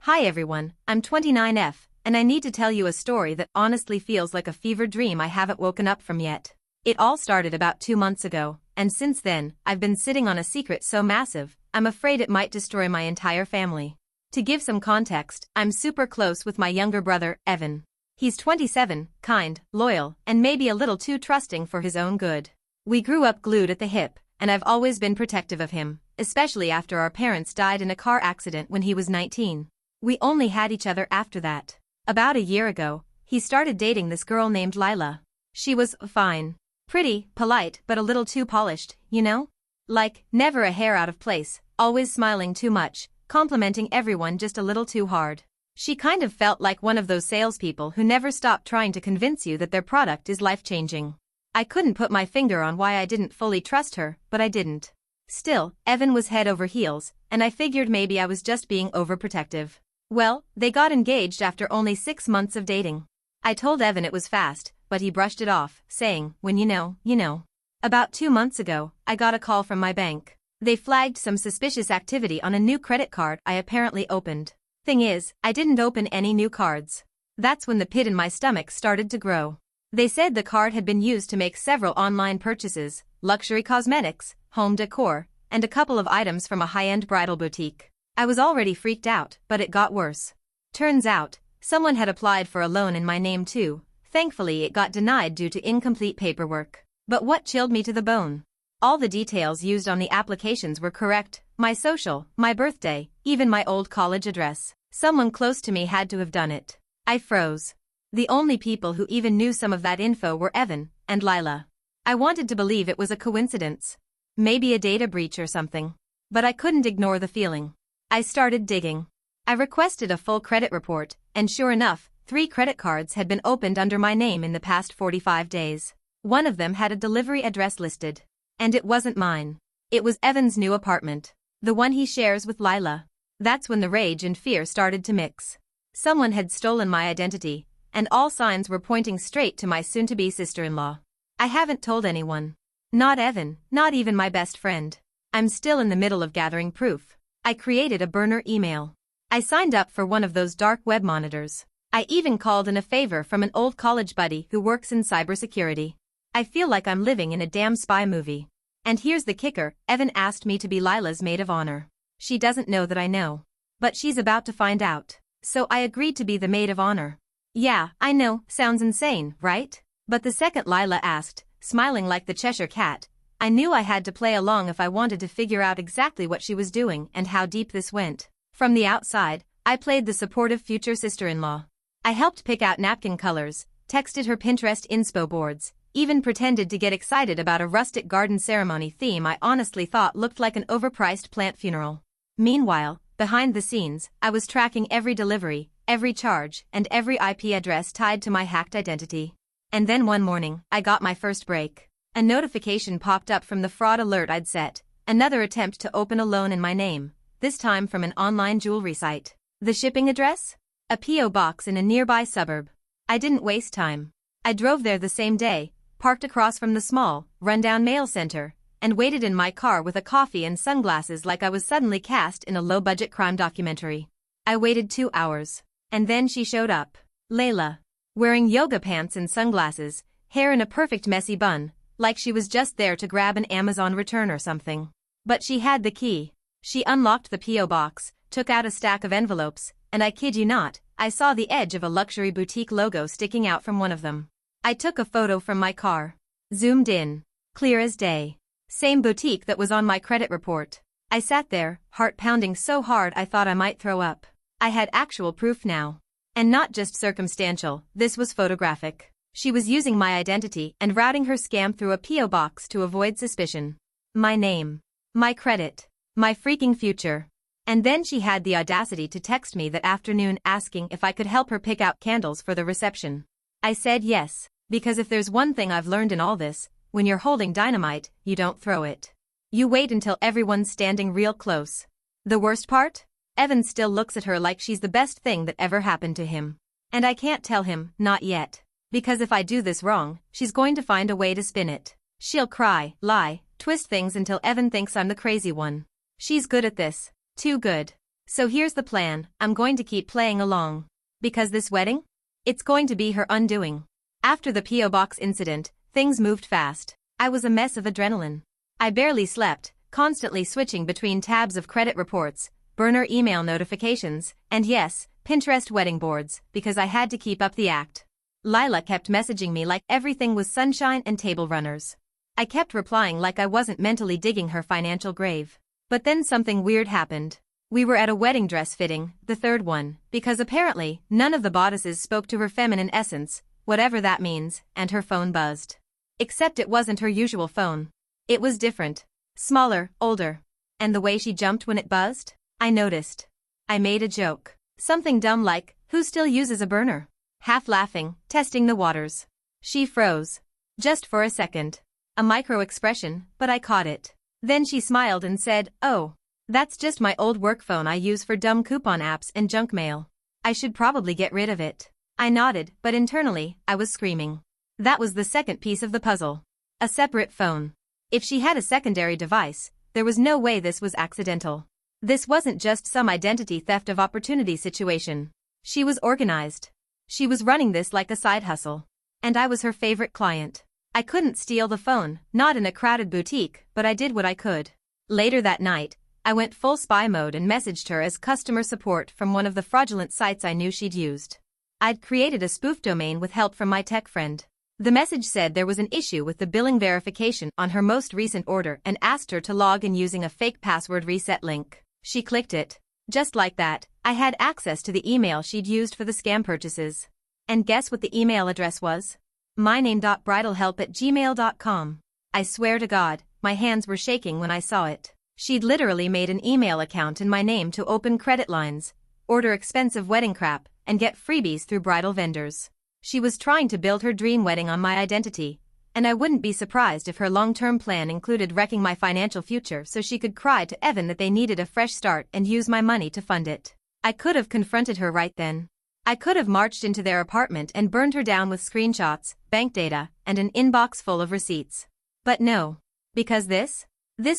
Hi everyone, I'm 29F, and I need to tell you a story that honestly feels like a fever dream I haven't woken up from yet. It all started about 2 months ago, and since then, I've been sitting on a secret so massive, I'm afraid it might destroy my entire family. To give some context, I'm super close with my younger brother, Evan. He's 27, kind, loyal, and maybe a little too trusting for his own good. We grew up glued at the hip, and I've always been protective of him, especially after our parents died in a car accident when he was 19. We only had each other after that. About a year ago, he started dating this girl named Lila. She was fine. Pretty, polite, but a little too polished, you know? Like, never a hair out of place, always smiling too much, complimenting everyone just a little too hard. She kind of felt like one of those salespeople who never stop trying to convince you that their product is life-changing. I couldn't put my finger on why I didn't fully trust her, but I didn't. Still, Evan was head over heels, and I figured maybe I was just being overprotective. Well, they got engaged after only 6 months of dating. I told Evan it was fast, but he brushed it off, saying, when you know, you know. About 2 months ago, I got a call from my bank. They flagged some suspicious activity on a new credit card I apparently opened. Thing is, I didn't open any new cards. That's when the pit in my stomach started to grow. They said the card had been used to make several online purchases, luxury cosmetics, home decor, and a couple of items from a high-end bridal boutique. I was already freaked out, but it got worse. Turns out, someone had applied for a loan in my name too. Thankfully it got denied due to incomplete paperwork. But what chilled me to the bone? All the details used on the applications were correct, my social, my birthday, even my old college address. Someone close to me had to have done it. I froze. The only people who even knew some of that info were Evan and Lila. I wanted to believe it was a coincidence. Maybe a data breach or something. But I couldn't ignore the feeling. I started digging. I requested a full credit report, and sure enough, 3 credit cards had been opened under my name in the past 45 days. One of them had a delivery address listed. And it wasn't mine. It was Evan's new apartment. The one he shares with Lila. That's when the rage and fear started to mix. Someone had stolen my identity, and all signs were pointing straight to my soon-to-be sister-in-law. I haven't told anyone. Not Evan, not even my best friend. I'm still in the middle of gathering proof. I created a burner email. I signed up for one of those dark web monitors. I even called in a favor from an old college buddy who works in cybersecurity. I feel like I'm living in a damn spy movie. And here's the kicker, Evan asked me to be Lila's maid of honor. She doesn't know that I know. But she's about to find out. So I agreed to be the maid of honor. Yeah, I know, sounds insane, right? But the second Lila asked, smiling like the Cheshire Cat, I knew I had to play along if I wanted to figure out exactly what she was doing and how deep this went. From the outside, I played the supportive future sister-in-law. I helped pick out napkin colors, texted her Pinterest inspo boards, even pretended to get excited about a rustic garden ceremony theme I honestly thought looked like an overpriced plant funeral. Meanwhile, behind the scenes, I was tracking every delivery, every charge, and every IP address tied to my hacked identity. And then one morning, I got my first break. A notification popped up from the fraud alert I'd set. Another attempt to open a loan in my name, this time from an online jewelry site. The shipping address? A P.O. box in a nearby suburb. I didn't waste time. I drove there the same day, parked across from the small, rundown mail center, and waited in my car with a coffee and sunglasses like I was suddenly cast in a low-budget crime documentary. I waited 2 hours. And then she showed up. Layla. Wearing yoga pants and sunglasses, hair in a perfect messy bun, like she was just there to grab an Amazon return or something. But she had the key. She unlocked the P.O. box, took out a stack of envelopes, and I kid you not, I saw the edge of a luxury boutique logo sticking out from one of them. I took a photo from my car. Zoomed in. Clear as day. Same boutique that was on my credit report. I sat there, heart pounding so hard I thought I might throw up. I had actual proof now. And not just circumstantial, this was photographic. She was using my identity and routing her scam through a P.O. box to avoid suspicion. My name. My credit. My freaking future. And then she had the audacity to text me that afternoon asking if I could help her pick out candles for the reception. I said yes, because if there's one thing I've learned in all this, when you're holding dynamite, you don't throw it. You wait until everyone's standing real close. The worst part? Evan still looks at her like she's the best thing that ever happened to him. And I can't tell him, not yet. Because if I do this wrong, she's going to find a way to spin it. She'll cry, lie, twist things until Evan thinks I'm the crazy one. She's good at this. Too good. So here's the plan, I'm going to keep playing along. Because this wedding? It's going to be her undoing. After the P.O. Box incident, things moved fast. I was a mess of adrenaline. I barely slept, constantly switching between tabs of credit reports, burner email notifications, and yes, Pinterest wedding boards, because I had to keep up the act. Lila kept messaging me like everything was sunshine and table runners. I kept replying like I wasn't mentally digging her financial grave. But then something weird happened. We were at a wedding dress fitting, the third one, because apparently none of the bodices spoke to her feminine essence, whatever that means, and her phone buzzed. Except it wasn't her usual phone. It was different. Smaller, older. And the way she jumped when it buzzed? I noticed. I made a joke. Something dumb like, who still uses a burner? Half laughing, testing the waters. She froze. Just for a second. A micro-expression, but I caught it. Then she smiled and said, oh. That's just my old work phone I use for dumb coupon apps and junk mail. I should probably get rid of it. I nodded, but internally, I was screaming. That was the second piece of the puzzle. A separate phone. If she had a secondary device, there was no way this was accidental. This wasn't just some identity theft of opportunity situation. She was organized. She was running this like a side hustle. And I was her favorite client. I couldn't steal the phone, not in a crowded boutique, but I did what I could. Later that night, I went full spy mode and messaged her as customer support from one of the fraudulent sites I knew she'd used. I'd created a spoof domain with help from my tech friend. The message said there was an issue with the billing verification on her most recent order and asked her to log in using a fake password reset link. She clicked it. Just like that, I had access to the email she'd used for the scam purchases. And guess what the email address was? myname.bridalhelp@gmail.com. I swear to God, my hands were shaking when I saw it. She'd literally made an email account in my name to open credit lines, order expensive wedding crap, and get freebies through bridal vendors. She was trying to build her dream wedding on my identity, and I wouldn't be surprised if her long-term plan included wrecking my financial future so she could cry to Evan that they needed a fresh start and use my money to fund it. I could have confronted her right then. I could have marched into their apartment and burned her down with screenshots, bank data, and an inbox full of receipts. But no. Because this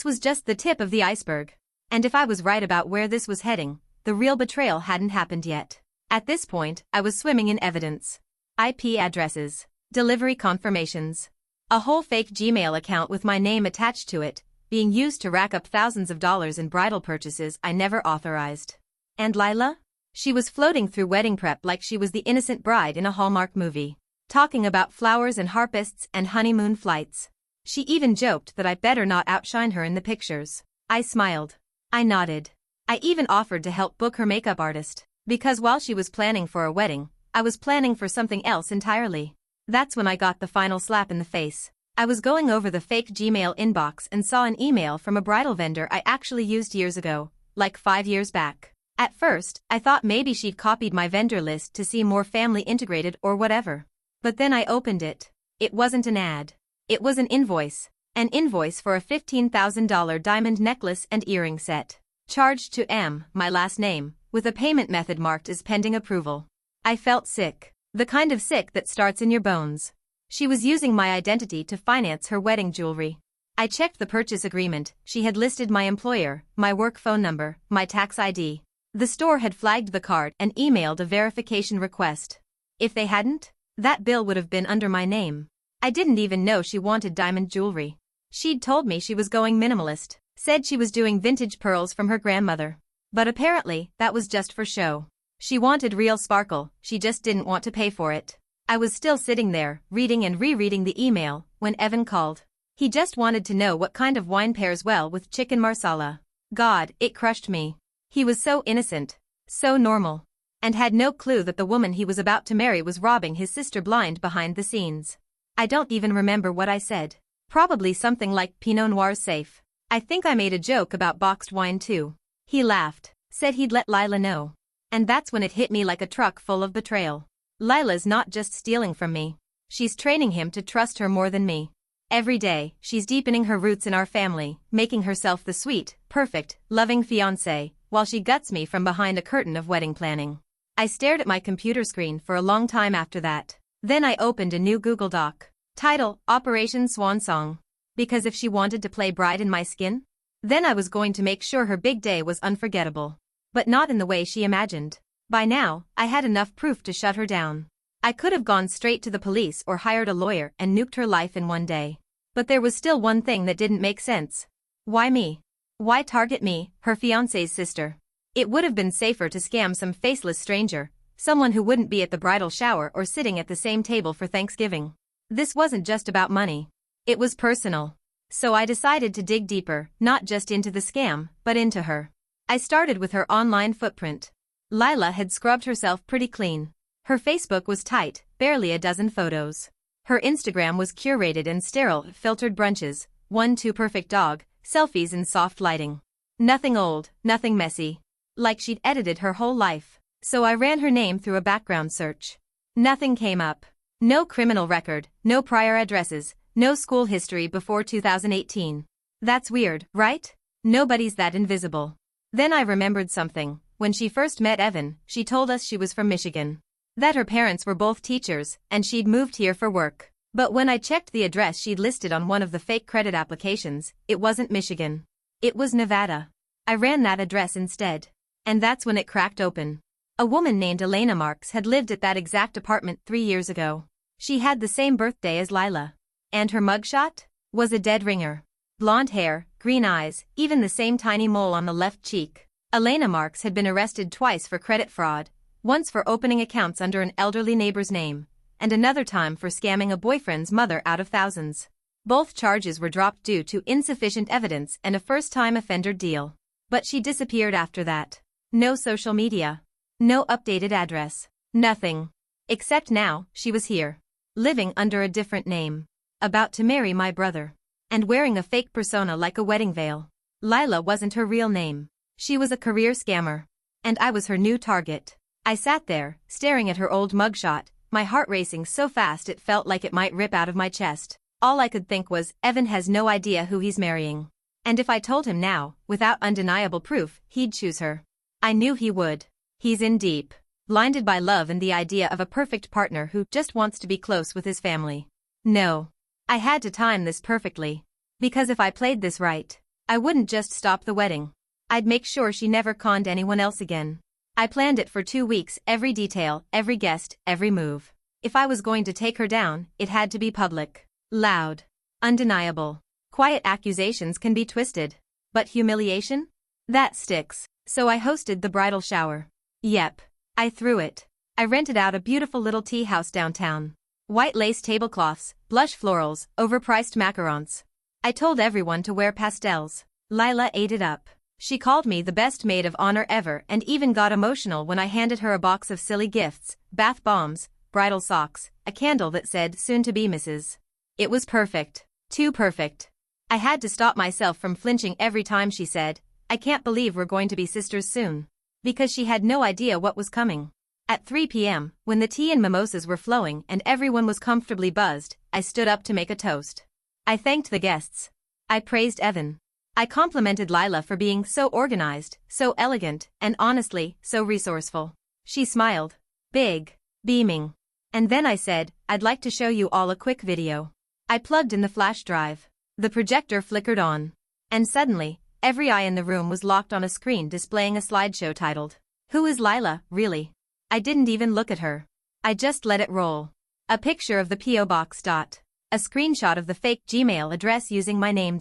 was just the tip of the iceberg. And if I was right about where this was heading, the real betrayal hadn't happened yet. At this point, I was swimming in evidence. IP addresses, delivery confirmations, a whole fake Gmail account with my name attached to it, being used to rack up thousands of dollars in bridal purchases I never authorized. And Lila? She was floating through wedding prep like she was the innocent bride in a Hallmark movie, talking about flowers and harpists and honeymoon flights. She even joked that I better not outshine her in the pictures. I smiled. I nodded. I even offered to help book her makeup artist, because while she was planning for a wedding, I was planning for something else entirely. That's when I got the final slap in the face. I was going over the fake Gmail inbox and saw an email from a bridal vendor I actually used years ago, like 5 years back. At first, I thought maybe she'd copied my vendor list to seem more family integrated or whatever. But then I opened it. It wasn't an ad. It was an invoice. An invoice for a $15,000 diamond necklace and earring set. Charged to M, my last name, with a payment method marked as pending approval. I felt sick. The kind of sick that starts in your bones. She was using my identity to finance her wedding jewelry. I checked the purchase agreement. She had listed my employer, my work phone number, my tax ID. The store had flagged the card and emailed a verification request. If they hadn't, that bill would have been under my name. I didn't even know she wanted diamond jewelry. She'd told me she was going minimalist, said she was doing vintage pearls from her grandmother. But apparently, that was just for show. She wanted real sparkle, she just didn't want to pay for it. I was still sitting there, reading and rereading the email, when Evan called. He just wanted to know what kind of wine pairs well with chicken marsala. God, it crushed me. He was so innocent, so normal, and had no clue that the woman he was about to marry was robbing his sister blind behind the scenes. I don't even remember what I said. Probably something like Pinot Noir's safe. I think I made a joke about boxed wine too. He laughed, said he'd let Lila know. And that's when it hit me like a truck full of betrayal. Lila's not just stealing from me. She's training him to trust her more than me. Every day, she's deepening her roots in our family, making herself the sweet, perfect, loving fiancée, while she guts me from behind a curtain of wedding planning. I stared at my computer screen for a long time after that. Then I opened a new Google Doc. Title, Operation Swan Song. Because if she wanted to play bride in my skin, then I was going to make sure her big day was unforgettable. But not in the way she imagined. By now, I had enough proof to shut her down. I could have gone straight to the police or hired a lawyer and nuked her life in one day. But there was still one thing that didn't make sense. Why me? Why target me, her fiancé's sister? It would have been safer to scam some faceless stranger, someone who wouldn't be at the bridal shower or sitting at the same table for Thanksgiving. This wasn't just about money. It was personal. So I decided to dig deeper, not just into the scam, but into her. I started with her online footprint. Lila had scrubbed herself pretty clean. Her Facebook was tight, barely a dozen photos. Her Instagram was curated and sterile, filtered brunches, 1-2 perfect dog, selfies in soft lighting. Nothing old, nothing messy. Like she'd edited her whole life. So I ran her name through a background search. Nothing came up. No criminal record, no prior addresses, no school history before 2018. That's weird, right? Nobody's that invisible. Then I remembered something. When she first met Evan, she told us she was from Michigan. That her parents were both teachers, and she'd moved here for work. But when I checked the address she'd listed on one of the fake credit applications, it wasn't Michigan. It was Nevada. I ran that address instead. And that's when it cracked open. A woman named Elena Marks had lived at that exact apartment 3 years ago. She had the same birthday as Lila. And her mugshot? Was a dead ringer. Blonde hair, green eyes, even the same tiny mole on the left cheek. Elena Marks had been arrested twice for credit fraud, once for opening accounts under an elderly neighbor's name, and another time for scamming a boyfriend's mother out of thousands. Both charges were dropped due to insufficient evidence and a first-time offender deal. But she disappeared after that. No social media. No updated address. Nothing. Except now, she was here. Living under a different name. About to marry my brother. And wearing a fake persona like a wedding veil. Lila wasn't her real name. She was a career scammer. And I was her new target. I sat there, staring at her old mugshot, my heart racing so fast it felt like it might rip out of my chest. All I could think was, Evan has no idea who he's marrying. And if I told him now, without undeniable proof, he'd choose her. I knew he would. He's in deep. Blinded by love and the idea of a perfect partner who just wants to be close with his family. No. I had to time this perfectly. Because if I played this right, I wouldn't just stop the wedding. I'd make sure she never conned anyone else again. I planned it for 2 weeks, every detail, every guest, every move. If I was going to take her down, it had to be public. Loud. Undeniable. Quiet accusations can be twisted. But humiliation? That sticks. So I hosted the bridal shower. Yep. I threw it. I rented out a beautiful little tea house downtown. White lace tablecloths, blush florals, overpriced macarons. I told everyone to wear pastels. Lila ate it up. She called me the best maid of honor ever and even got emotional when I handed her a box of silly gifts, bath bombs, bridal socks, a candle that said soon to be Mrs. It was perfect. Too perfect. I had to stop myself from flinching every time she said, I can't believe we're going to be sisters soon. Because she had no idea what was coming. At 3 p.m., when the tea and mimosas were flowing and everyone was comfortably buzzed, I stood up to make a toast. I thanked the guests. I praised Evan. I complimented Lila for being so organized, so elegant, and honestly, so resourceful. She smiled. Big. Beaming. And then I said, I'd like to show you all a quick video. I plugged in the flash drive. The projector flickered on. And suddenly, every eye in the room was locked on a screen displaying a slideshow titled, Who is Lila, really? I didn't even look at her. I just let it roll. A picture of the P.O. box. A screenshot of the fake Gmail address using my name.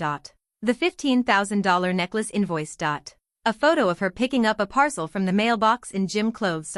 The $15,000 necklace invoice. A photo of her picking up a parcel from the mailbox in gym clothes.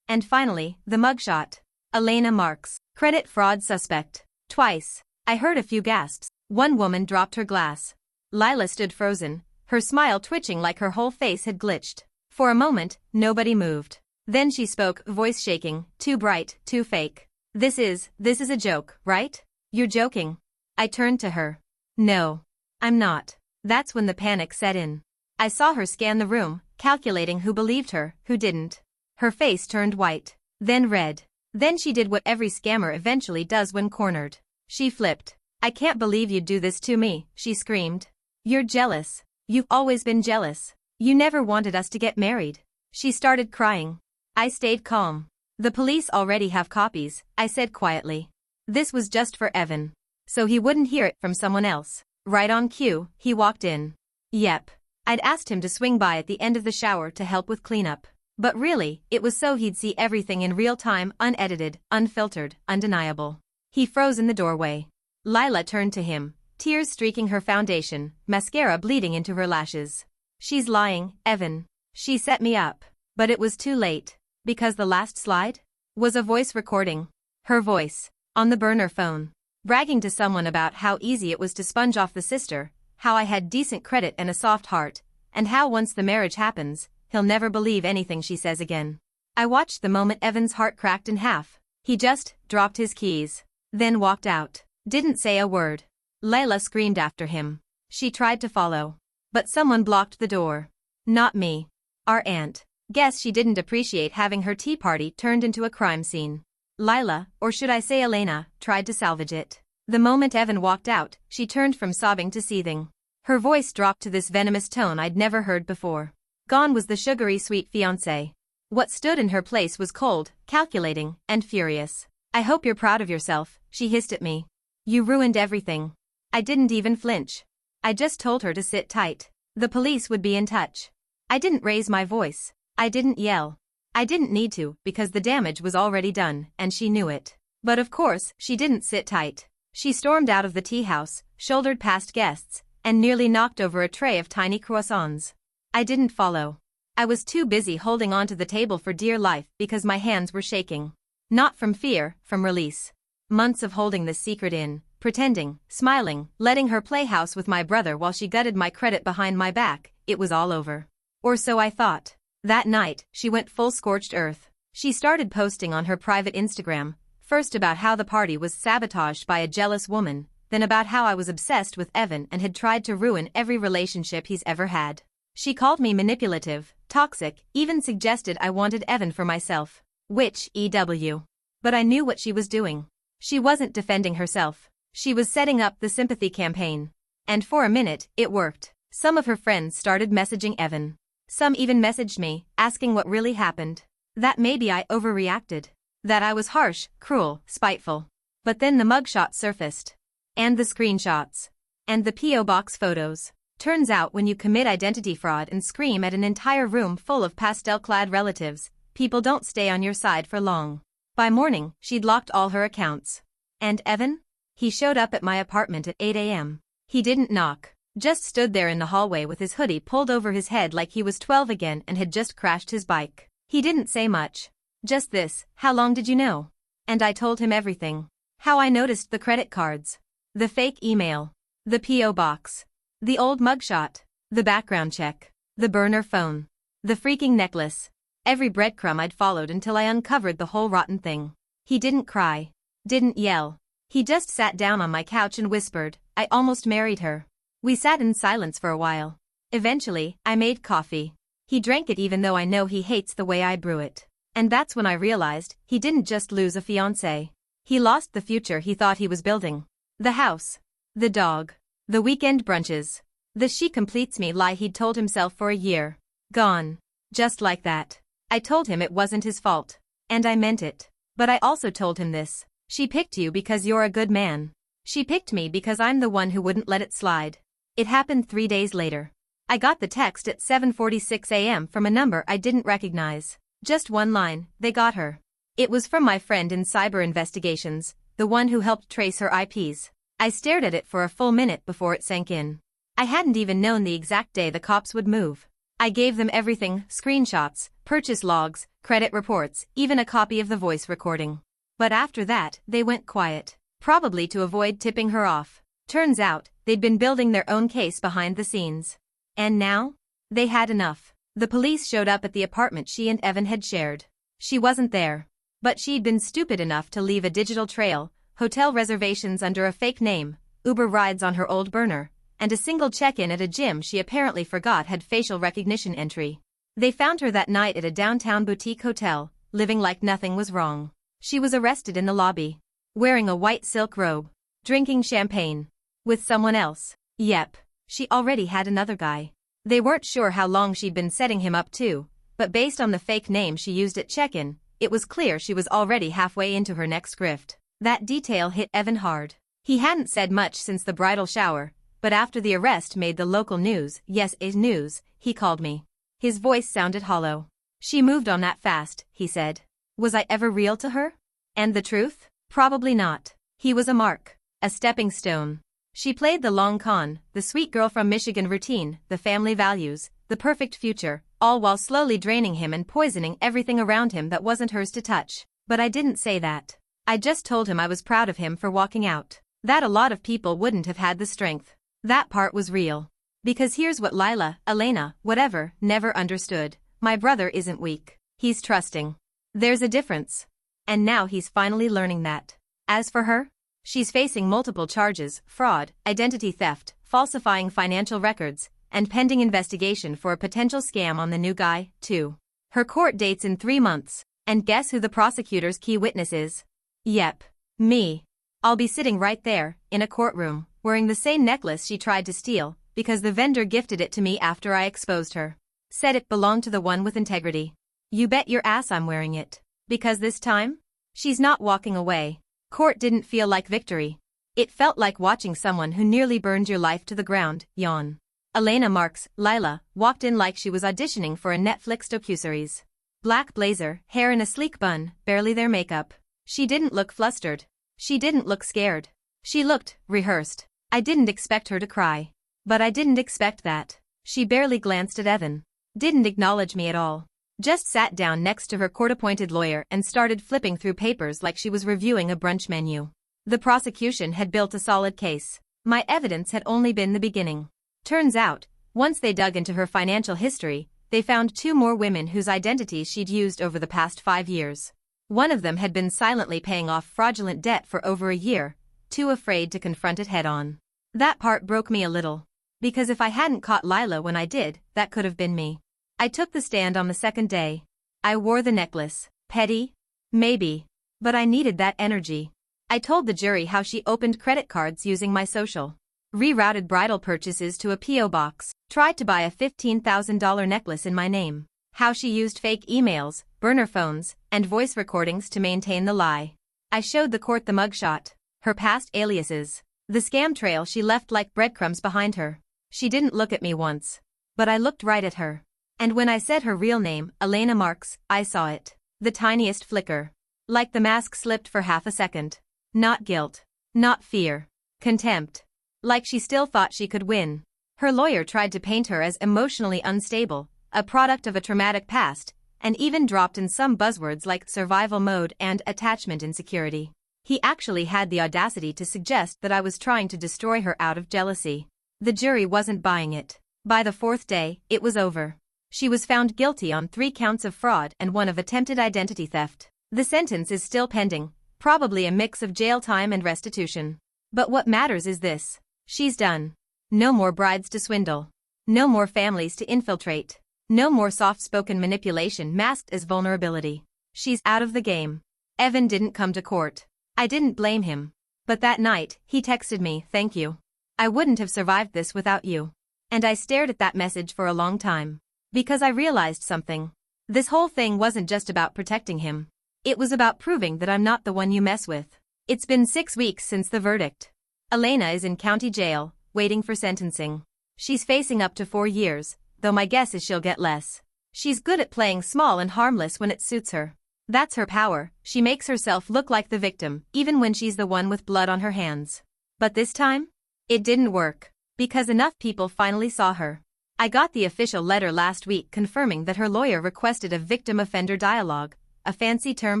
And finally, the mugshot. Elena Marks, credit fraud suspect. Twice. I heard a few gasps. One woman dropped her glass. Lila stood frozen, her smile twitching like her whole face had glitched. For a moment, nobody moved. Then she spoke, voice shaking, too bright, too fake. This is a joke, right? You're joking. I turned to her. No. I'm not. That's when the panic set in. I saw her scan the room, calculating who believed her, who didn't. Her face turned white, then red. Then she did what every scammer eventually does when cornered. She flipped. I can't believe you'd do this to me, she screamed. You're jealous. You've always been jealous. You never wanted us to get married. She started crying. I stayed calm. The police already have copies, I said quietly. This was just for Evan. So he wouldn't hear it from someone else. Right on cue, he walked in. Yep. I'd asked him to swing by at the end of the shower to help with cleanup. But really, it was so he'd see everything in real time, unedited, unfiltered, undeniable. He froze in the doorway. Lila turned to him, tears streaking her foundation, mascara bleeding into her lashes. She's lying, Evan. She set me up. But it was too late. Because the last slide was a voice recording. Her voice. On the burner phone. Bragging to someone about how easy it was to sponge off the sister, how I had decent credit and a soft heart, and how once the marriage happens, he'll never believe anything she says again. I watched the moment Evan's heart cracked in half. He just dropped his keys. Then walked out. Didn't say a word. Layla screamed after him. She tried to follow. But someone blocked the door. Not me. Our aunt. Guess she didn't appreciate having her tea party turned into a crime scene. Lila, or should I say Elena, tried to salvage it. The moment Evan walked out, she turned from sobbing to seething. Her voice dropped to this venomous tone I'd never heard before. Gone was the sugary sweet fiancé. What stood in her place was cold, calculating, and furious. I hope you're proud of yourself, she hissed at me. You ruined everything. I didn't even flinch. I just told her to sit tight. The police would be in touch. I didn't raise my voice. I didn't yell. I didn't need to, because the damage was already done, and she knew it. But of course, she didn't sit tight. She stormed out of the tea house, shouldered past guests, and nearly knocked over a tray of tiny croissants. I didn't follow. I was too busy holding onto the table for dear life because my hands were shaking. Not from fear, from release. Months of holding this secret in, pretending, smiling, letting her play house with my brother while she gutted my credit behind my back, it was all over. Or so I thought. That night, she went full scorched earth. She started posting on her private Instagram, first about how the party was sabotaged by a jealous woman, then about how I was obsessed with Evan and had tried to ruin every relationship he's ever had. She called me manipulative, toxic, even suggested I wanted Evan for myself. Which, EW. But I knew what she was doing. She wasn't defending herself. She was setting up the sympathy campaign. And for a minute, it worked. Some of her friends started messaging Evan. Some even messaged me, asking what really happened. That maybe I overreacted. That I was harsh, cruel, spiteful. But then the mugshot surfaced. And the screenshots. And the P.O. box photos. Turns out when you commit identity fraud and scream at an entire room full of pastel-clad relatives, people don't stay on your side for long. By morning, she'd locked all her accounts. And Evan? He showed up at my apartment at 8 a.m. He didn't knock. Just stood there in the hallway with his hoodie pulled over his head like he was 12 again and had just crashed his bike. He didn't say much. Just this, how long did you know? And I told him everything. How I noticed the credit cards. The fake email. The P.O. box. The old mugshot. The background check. The burner phone. The freaking necklace. Every breadcrumb I'd followed until I uncovered the whole rotten thing. He didn't cry. Didn't yell. He just sat down on my couch and whispered, I almost married her. We sat in silence for a while. Eventually, I made coffee. He drank it even though I know he hates the way I brew it. And that's when I realized he didn't just lose a fiancé. He lost the future he thought he was building. The house. The dog. The weekend brunches. The she completes me lie he'd told himself for a year. Gone. Just like that. I told him it wasn't his fault. And I meant it. But I also told him this. She picked you because you're a good man. She picked me because I'm the one who wouldn't let it slide. It happened 3 days later. I got the text at 7:46 a.m. from a number I didn't recognize. Just one line, they got her. It was from my friend in cyber investigations, the one who helped trace her IPs. I stared at it for a full minute before it sank in. I hadn't even known the exact day the cops would move. I gave them everything, screenshots, purchase logs, credit reports, even a copy of the voice recording. But after that, they went quiet. Probably to avoid tipping her off. Turns out, they'd been building their own case behind the scenes. And now? They had enough. The police showed up at the apartment she and Evan had shared. She wasn't there. But she'd been stupid enough to leave a digital trail, hotel reservations under a fake name, Uber rides on her old burner, and a single check-in at a gym she apparently forgot had facial recognition entry. They found her that night at a downtown boutique hotel, living like nothing was wrong. She was arrested in the lobby. Wearing a white silk robe. Drinking champagne. With someone else. Yep. She already had another guy. They weren't sure how long she'd been setting him up to, but based on the fake name she used at check-in, it was clear she was already halfway into her next grift. That detail hit Evan hard. He hadn't said much since the bridal shower, but after the arrest made the local news, yes, is news, he called me. His voice sounded hollow. She moved on that fast, he said. Was I ever real to her? And the truth? Probably not. He was a mark. A stepping stone. She played the long con, the sweet girl from Michigan routine, the family values, the perfect future, all while slowly draining him and poisoning everything around him that wasn't hers to touch. But I didn't say that. I just told him I was proud of him for walking out. That a lot of people wouldn't have had the strength. That part was real. Because here's what Lila, Elena, whatever, never understood. My brother isn't weak. He's trusting. There's a difference. And now he's finally learning that. As for her, she's facing multiple charges: fraud, identity theft, falsifying financial records, and pending investigation for a potential scam on the new guy, too. Her court date's in 3 months, and guess who the prosecutor's key witness is? Yep. Me. I'll be sitting right there, in a courtroom, wearing the same necklace she tried to steal, because the vendor gifted it to me after I exposed her. Said it belonged to the one with integrity. You bet your ass I'm wearing it. Because this time? She's not walking away. Court didn't feel like victory. It felt like watching someone who nearly burned your life to the ground, yawn. Elena Marks, Lila, walked in like she was auditioning for a Netflix docuseries. Black blazer, hair in a sleek bun, barely their makeup. She didn't look flustered. She didn't look scared. She looked rehearsed. I didn't expect her to cry. But I didn't expect that. She barely glanced at Evan. Didn't acknowledge me at all. Just sat down next to her court-appointed lawyer and started flipping through papers like she was reviewing a brunch menu. The prosecution had built a solid case. My evidence had only been the beginning. Turns out, once they dug into her financial history, they found 2 more women whose identities she'd used over the past 5 years. One of them had been silently paying off fraudulent debt for over a year, too afraid to confront it head-on. That part broke me a little. Because if I hadn't caught Lila when I did, that could have been me. I took the stand on the second day. I wore the necklace. Petty? Maybe. But I needed that energy. I told the jury how she opened credit cards using my social. Rerouted bridal purchases to a P.O. box. Tried to buy a $15,000 necklace in my name. How she used fake emails, burner phones, and voice recordings to maintain the lie. I showed the court the mugshot. Her past aliases. The scam trail she left like breadcrumbs behind her. She didn't look at me once. But I looked right at her. And when I said her real name, Elena Marks, I saw it. The tiniest flicker. Like the mask slipped for half a second. Not guilt. Not fear. Contempt. Like she still thought she could win. Her lawyer tried to paint her as emotionally unstable, a product of a traumatic past, and even dropped in some buzzwords like survival mode and attachment insecurity. He actually had the audacity to suggest that I was trying to destroy her out of jealousy. The jury wasn't buying it. By the 4th day, it was over. She was found guilty on 3 counts of fraud and 1 of attempted identity theft. The sentence is still pending, probably a mix of jail time and restitution. But what matters is this. She's done. No more brides to swindle. No more families to infiltrate. No more soft-spoken manipulation masked as vulnerability. She's out of the game. Evan didn't come to court. I didn't blame him. But that night, he texted me, "Thank you. I wouldn't have survived this without you." And I stared at that message for a long time. Because I realized something. This whole thing wasn't just about protecting him. It was about proving that I'm not the one you mess with. It's been 6 weeks since the verdict. Elena is in county jail, waiting for sentencing. She's facing up to 4 years, though my guess is she'll get less. She's good at playing small and harmless when it suits her. That's her power. She makes herself look like the victim, even when she's the one with blood on her hands. But this time? It didn't work. Because enough people finally saw her. I got the official letter last week confirming that her lawyer requested a victim-offender dialogue, a fancy term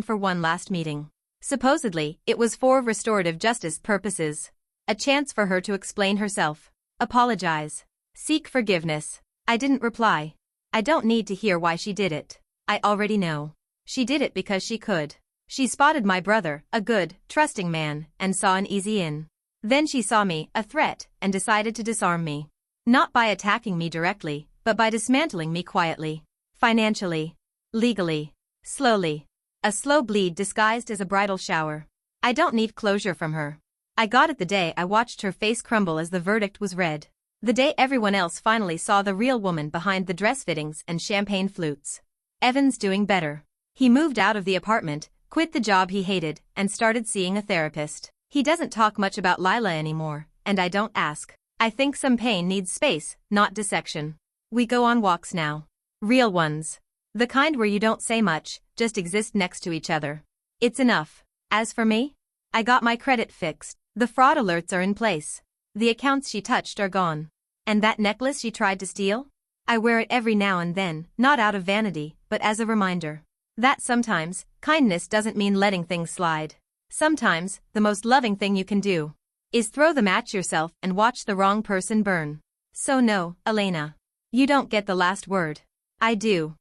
for one last meeting. Supposedly, it was for restorative justice purposes. A chance for her to explain herself. Apologize. Seek forgiveness. I didn't reply. I don't need to hear why she did it. I already know. She did it because she could. She spotted my brother, a good, trusting man, and saw an easy in. Then she saw me, a threat, and decided to disarm me. Not by attacking me directly, but by dismantling me quietly. Financially. Legally. Slowly. A slow bleed disguised as a bridal shower. I don't need closure from her. I got it the day I watched her face crumble as the verdict was read. The day everyone else finally saw the real woman behind the dress fittings and champagne flutes. Evan's doing better. He moved out of the apartment, quit the job he hated, and started seeing a therapist. He doesn't talk much about Lila anymore, and I don't ask. I think some pain needs space, not dissection. We go on walks now. Real ones. The kind where you don't say much, just exist next to each other. It's enough. As for me? I got my credit fixed. The fraud alerts are in place. The accounts she touched are gone. And that necklace she tried to steal? I wear it every now and then, not out of vanity, but as a reminder. That sometimes, kindness doesn't mean letting things slide. Sometimes, the most loving thing you can do is throw the match yourself and watch the wrong person burn. So no, Elena. You don't get the last word. I do.